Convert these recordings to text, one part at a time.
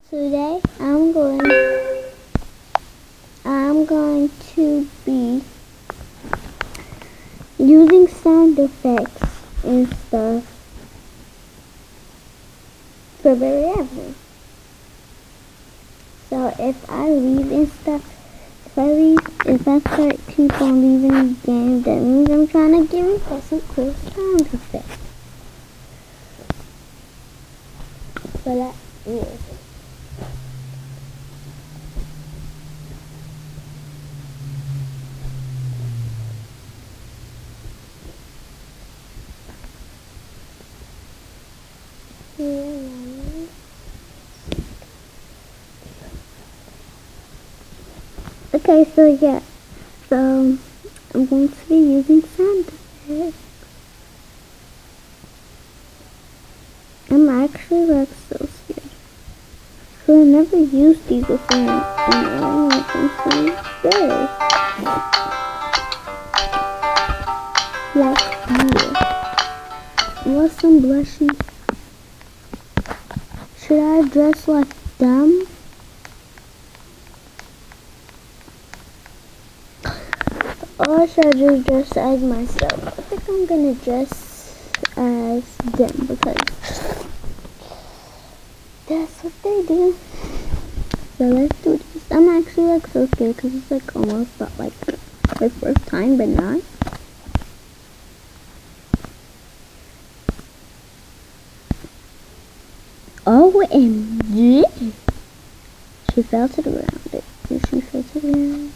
Today I'm going to be using sound effects and stuff for very ever. So if I leave and stuff, if I start keep on leaving the game, that means I'm trying to give you some cool sound effects. So that is. Okay, so yeah, so I'm going to be using sound effects. I'm actually like so scared. So I never used these before, and I'm so scared. Like here. Want some blushes? Should I dress like them? Or should I just dress as myself? I think I'm gonna dress as them because that's what they do. So let's do this. I'm actually like so scared because it's like almost not like the first time, but not. OMG! She fell to the ground. She fell to the ground.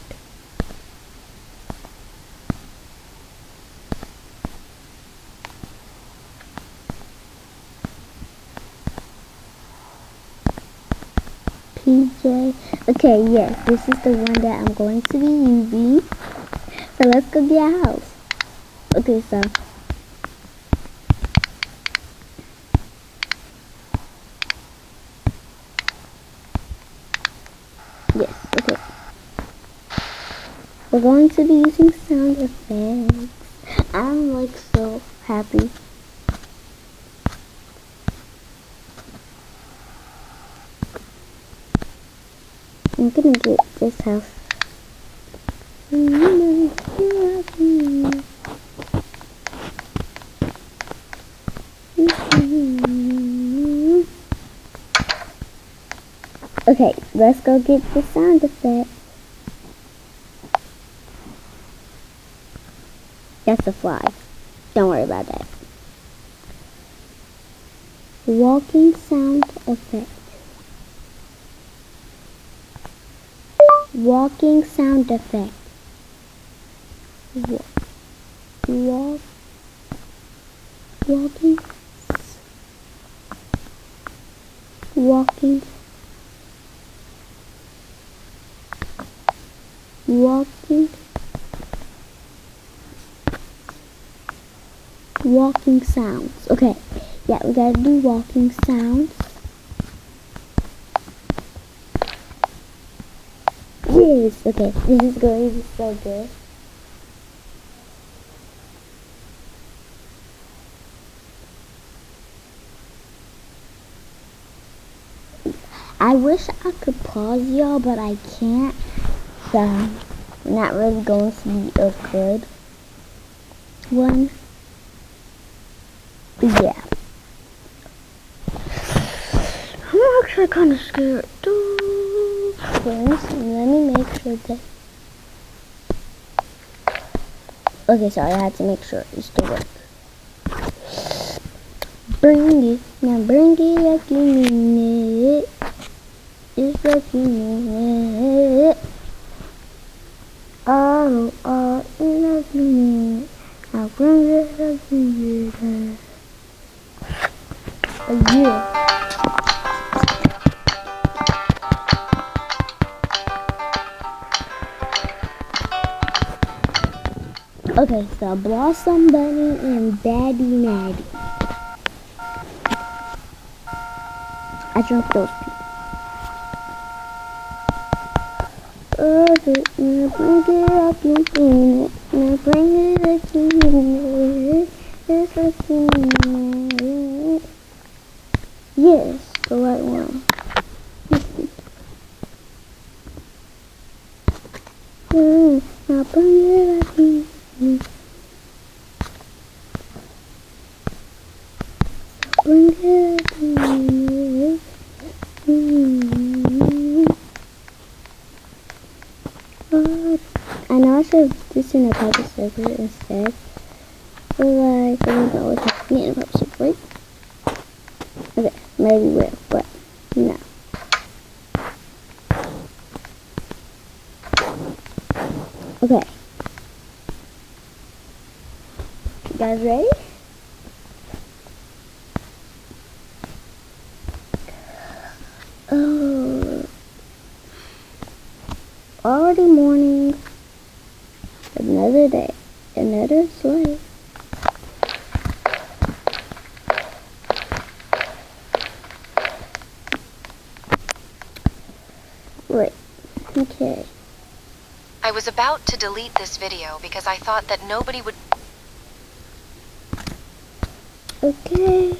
PJ. Okay, yes, this is the one that I'm going to be using. So let's go get a house. Okay, so. Yes, okay. We're going to be using sound effects. I'm like so happy. I'm gonna get this house. Okay, let's go get the sound effect. That's a fly. Don't worry about that. Walking sound effect. Walking sound effect. Walking. Walking. Walking sounds. Okay. Yeah, we gotta do walking sounds. Yes. Okay. This is going to be so good. I wish I could pause y'all, but I can't. So, not really going to be a good one. But yeah. I'm actually kind of scared. Let me make sure that. Okay, sorry, I had to make sure it still works. Bring it, now bring it like you mean it. It's like you mean it. Oh, it's like you mean it. Now bring it like you mean it. Yeah. Okay, so Blossom Bunny and Daddy Maddie. I jumped those people. Oh, now bring it up, you mean it. Now bring it up, you mean it. It's like you mean it. Yes, the right one. save this in a private server instead. But like, I don't always have to be in a private server, right? Okay, maybe we will, but no. Okay. You guys ready? Oh, already morning. Another day, another sleigh. Right. Okay. I was about to delete this video because I thought that nobody would... Okay.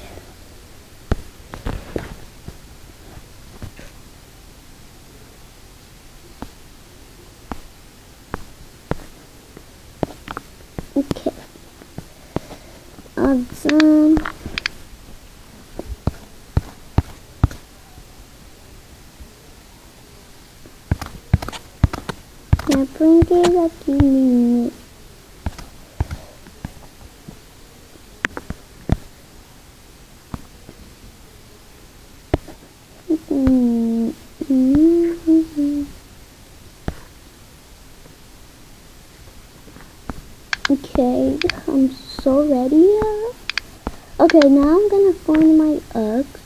Okay. Awesome. Now bring it up to me. Okay, I'm so ready. Okay, now I'm gonna find my Uggs.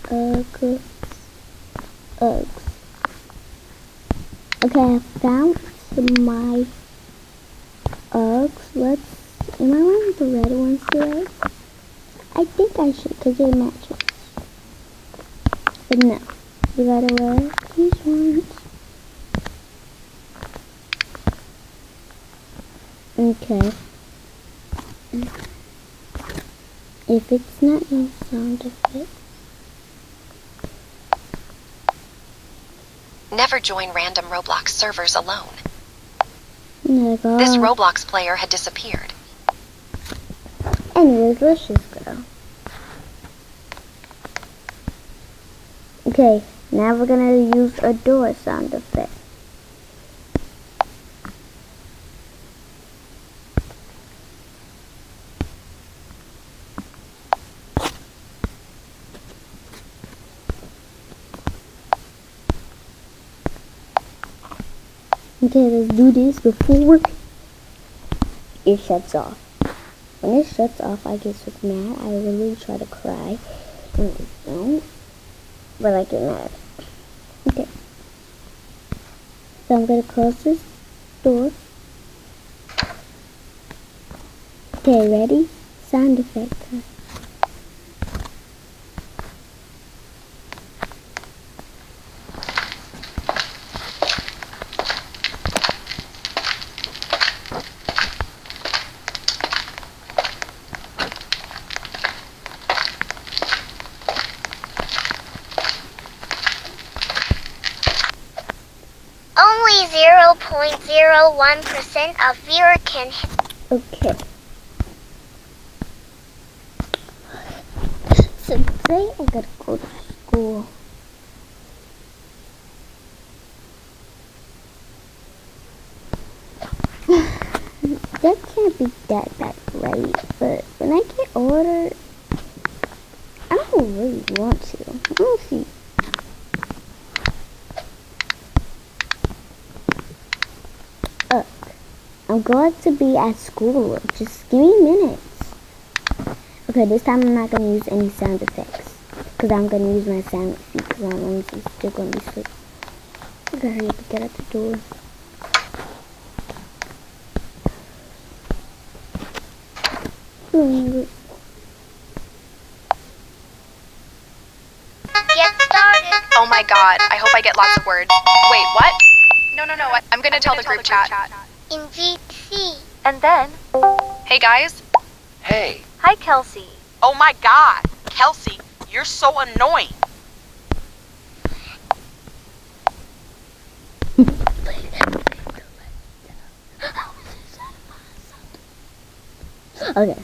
Uggs. Okay, I found my Uggs. Am I wearing the red ones today? I think I should because it matches. But no, we gotta wear these ones. Okay. If it's not no sound effect. Never join random Roblox servers alone. Oh my God. This Roblox player had disappeared. Anyways, let's just go. Okay, now we're gonna use a door sound effect. Okay, let's do this before it shuts off. When it shuts off, I get so mad. I literally try to cry. And I don't. But I get mad. Okay. So I'm going to close this door. Okay, ready? Sound effect. Only 0.01% of viewer can hit. Okay. So today I gotta go to school. That can't be that bad, right? But when I get older, I don't really want to. Honestly. I'm going to be at school. Just give me minutes. Okay, this time I'm not going to use any sound effects. Because I'm going to use my sound feet. Because I'm honestly still going to be asleep. I gotta hurry up and get out the door. Get started. Oh my God, I hope I get lots of words. Wait, what? No, I'm gonna tell the group chat. In GC. And then... Hey guys. Hey. Hi Kelsey. Oh my God, Kelsey, you're so annoying. Okay.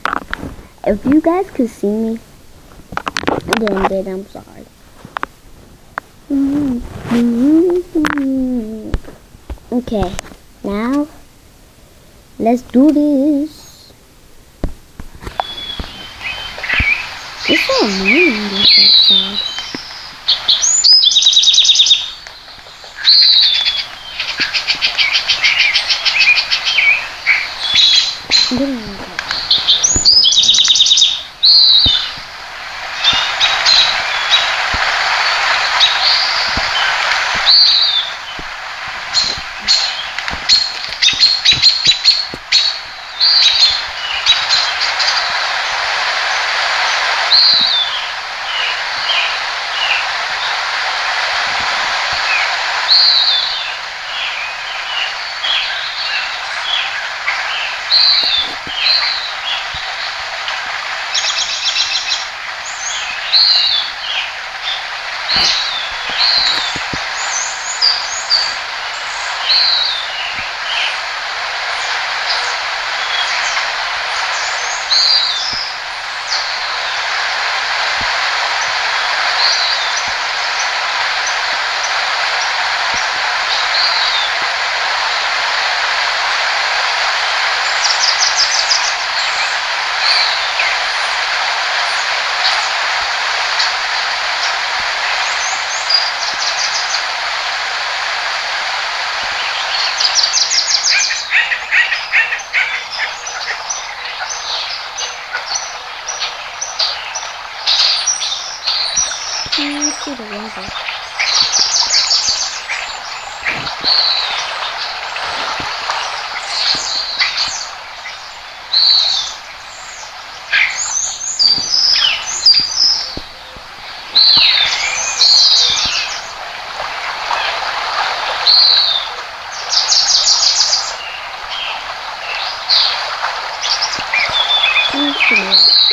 If you guys could see me, then I'm sorry. Okay, now let's do this. It's so annoying this outside. I'm getting like that. Let's see the weather. Let's see the weather.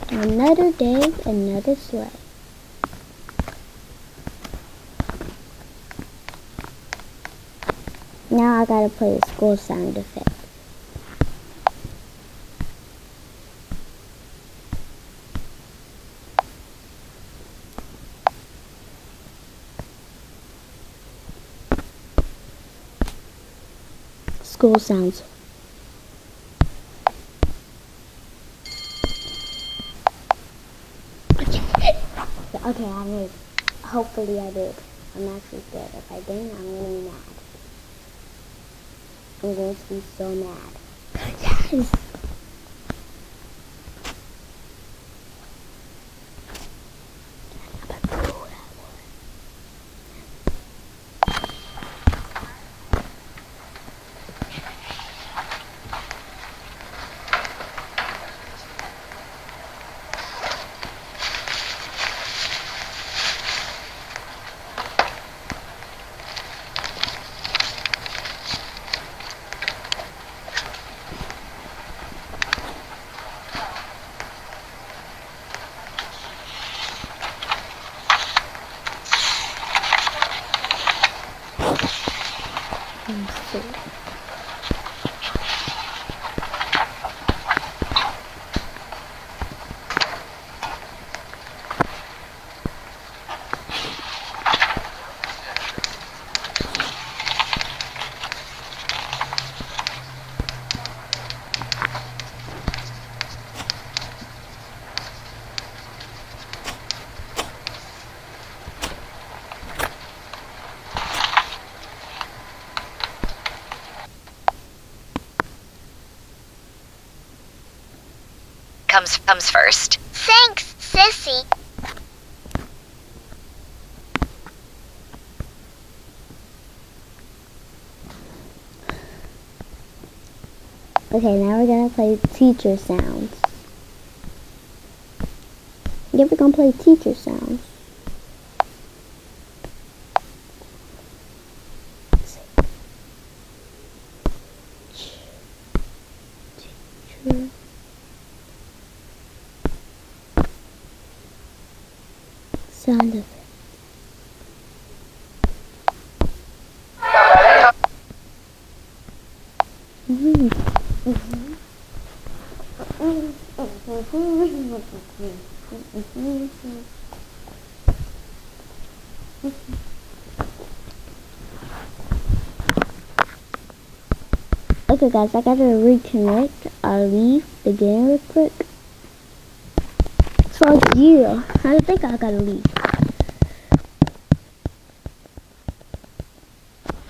Another day, another sleigh. Now I gotta play a school sound effect. School sounds. Okay, I made. Hopefully I did. I'm actually scared. If I didn't, I'm gonna be mad. I'm going to be so mad. Yes! Comes first. Thanks, Sissy. Okay, now we're gonna play teacher sounds. Yeah, we're gonna play teacher sounds. Teacher. Sound effect. Okay guys, I gotta reconnect. I'll leave the game real quick. So yeah, I think I gotta leave.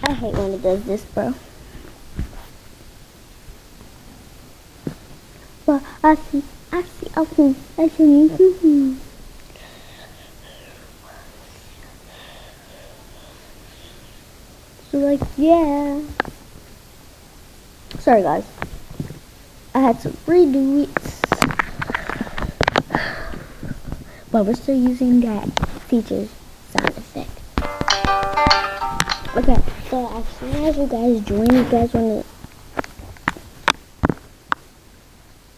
I hate when it does this, bro. But I see, I see. So like, yeah. Sorry guys, I had to redo it, but we're still using that teacher's sound effect. Okay, so as soon as you guys join, you guys wanna,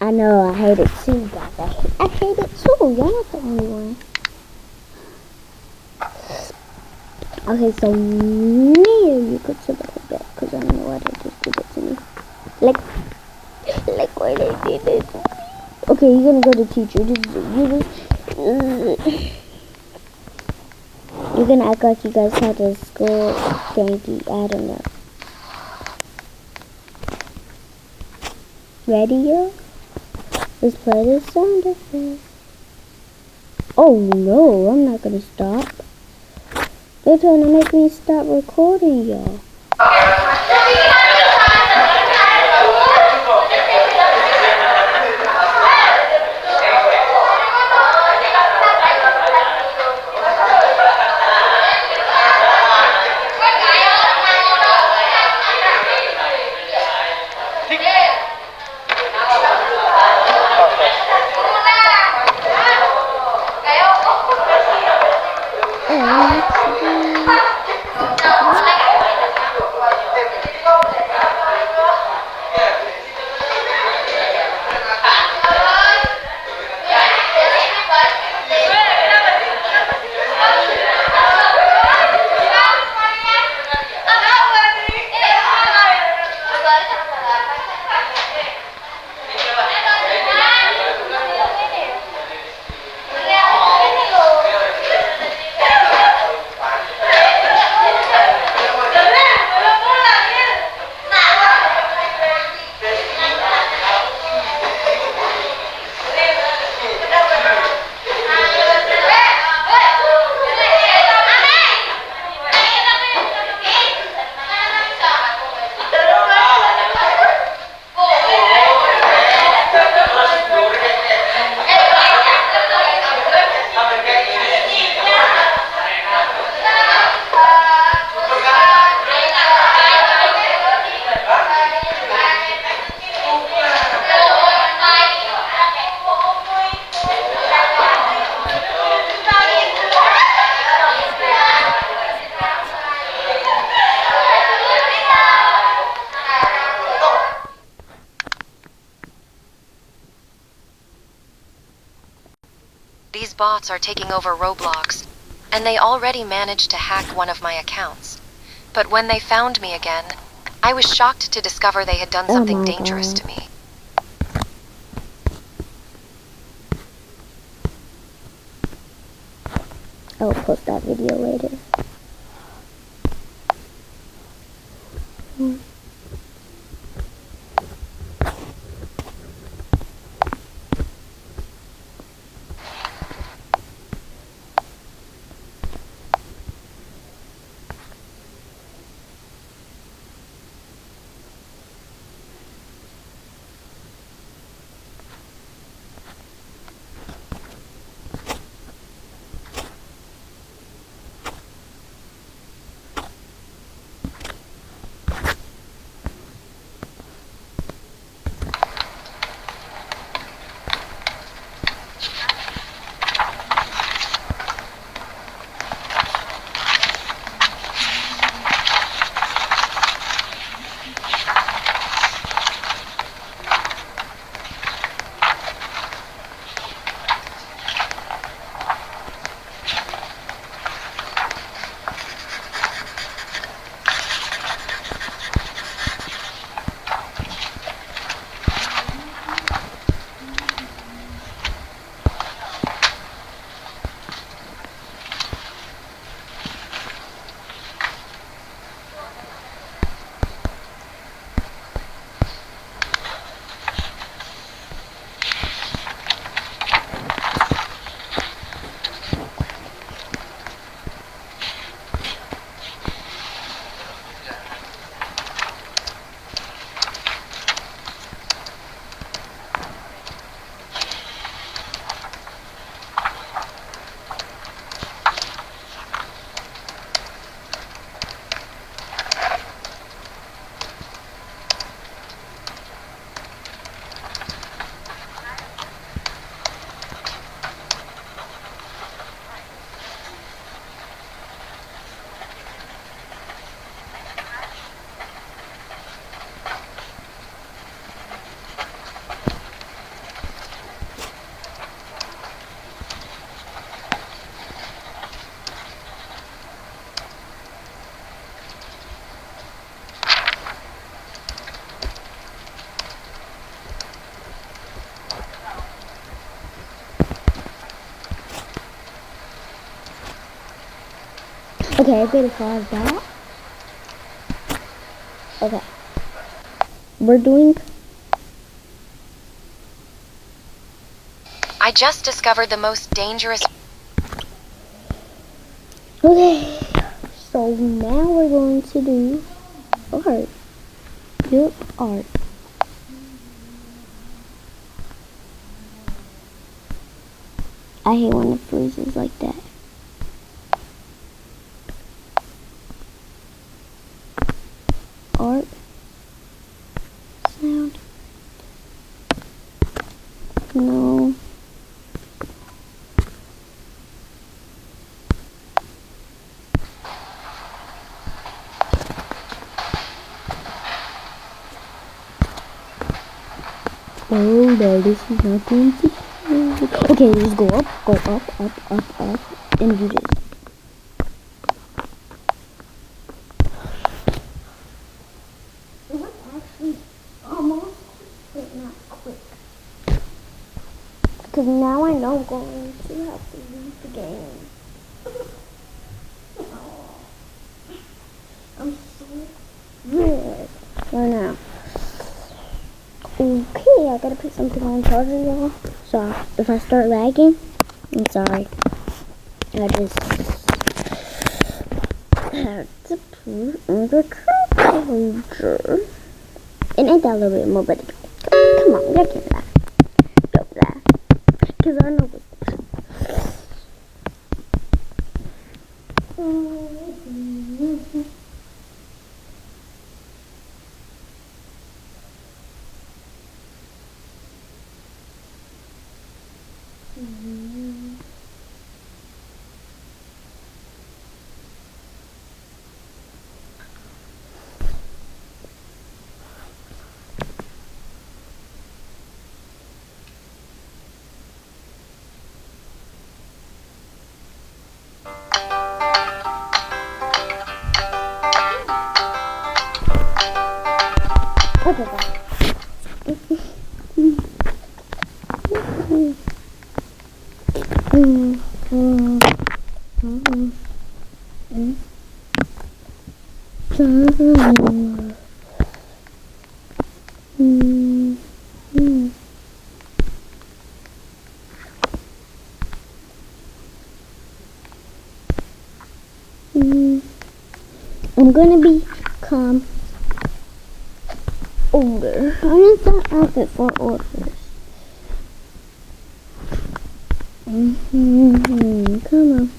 I know I hate it too guys, I hate it too, y'all not the only one. Okay, so me, you could sit like that, because I don't know why they just did it to me. Like why they did it. Okay, you're gonna go to teacher. You're gonna act like you guys had a school thank-you. I don't know. Ready, yo? Let's play this sound effect. Oh no, I'm not gonna stop. They're trying to make me stop recording, y'all. These bots are taking over Roblox, and they already managed to hack one of my accounts. But when they found me again, I was shocked to discover they had done something dangerous to me. I'll post that video later. Okay, I get a far back. Okay. We're doing. I just discovered the most dangerous. Okay. So now we're going to do art. Yep, art. I hate when it freezes like that. Art. Sound. No. Oh no, this is not going to. Okay, just go up, and do this. It was actually almost, but not quick. Because now I know I'm going to have to leave the game. I'm so red right now. Okay, I gotta put something on charger, y'all. So if I start lagging, I'm sorry. I just have to put on the charger. And ain't that a little bit more, but come on, y'all can laugh. Don't laugh. Because I know what's okay, I'm gonna become older. I need that outfit for orders. Come on.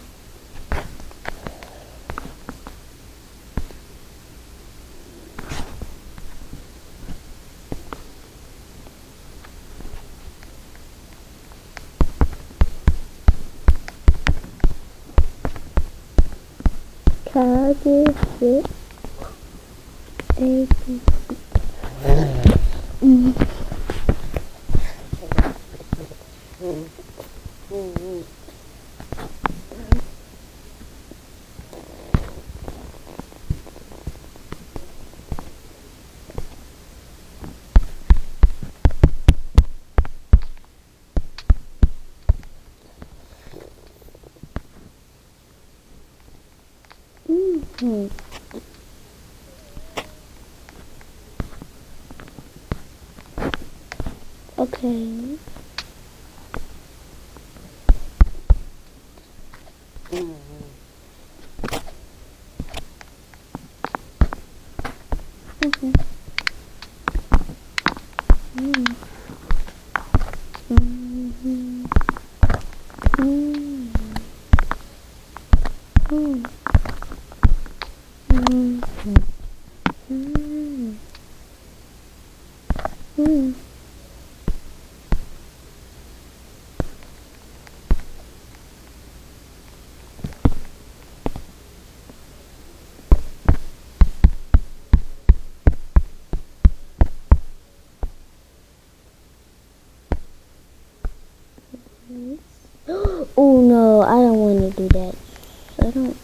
Target it. Okay. Oh no, I don't want to do that. I don't.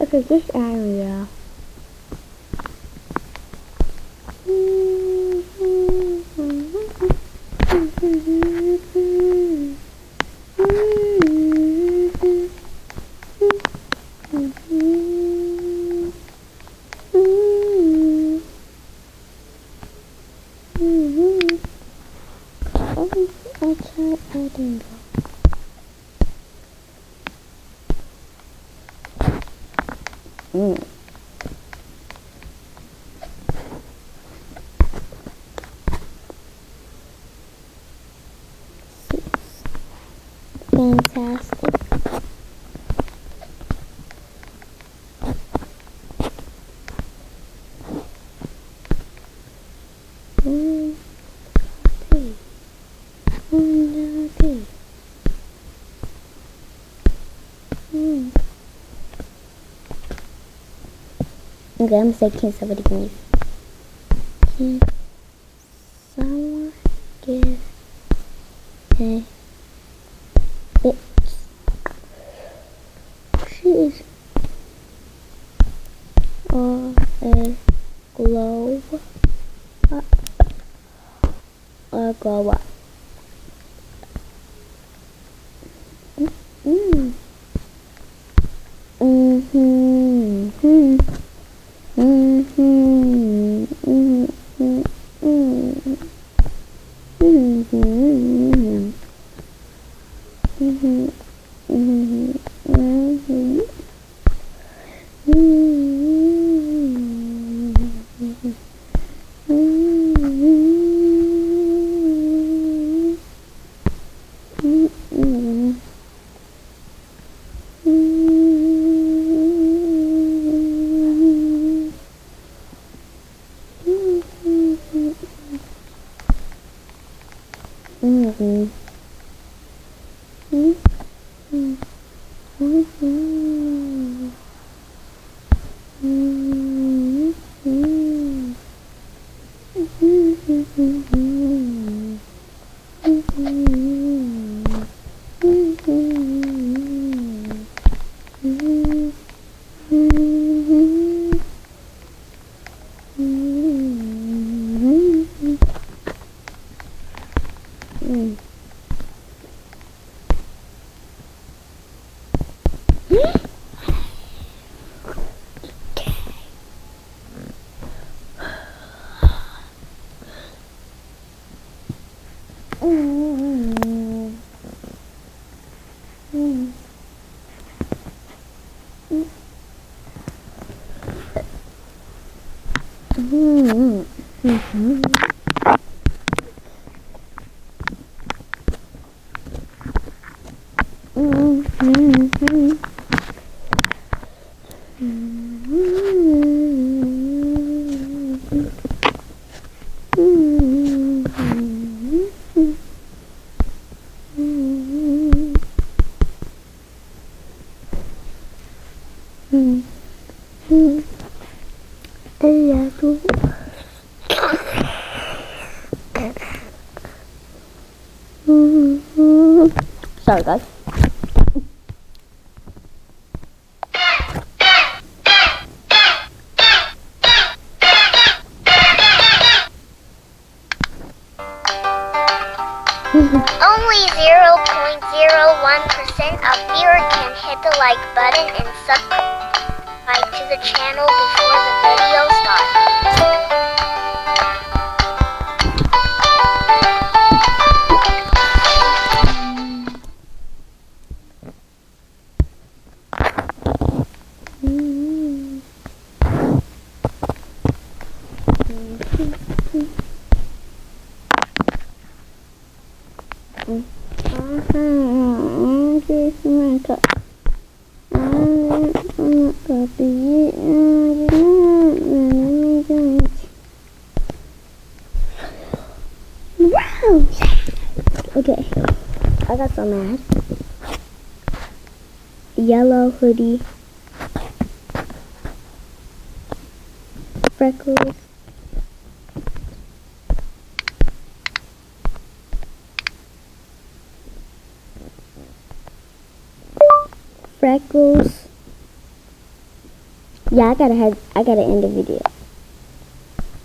Okay, this area. I'll try adding. Fantastic. Okay, I'm gonna say, can somebody give? Can someone give a bitch? Cheese or a globe up or glow up? Sorry, guys. Only 0.01% of viewers can hit the like button and subscribe to the channel before the video starts. Okay, I got some ads. Yellow hoodie. Freckles. Freckles. Yeah, I gotta end the video.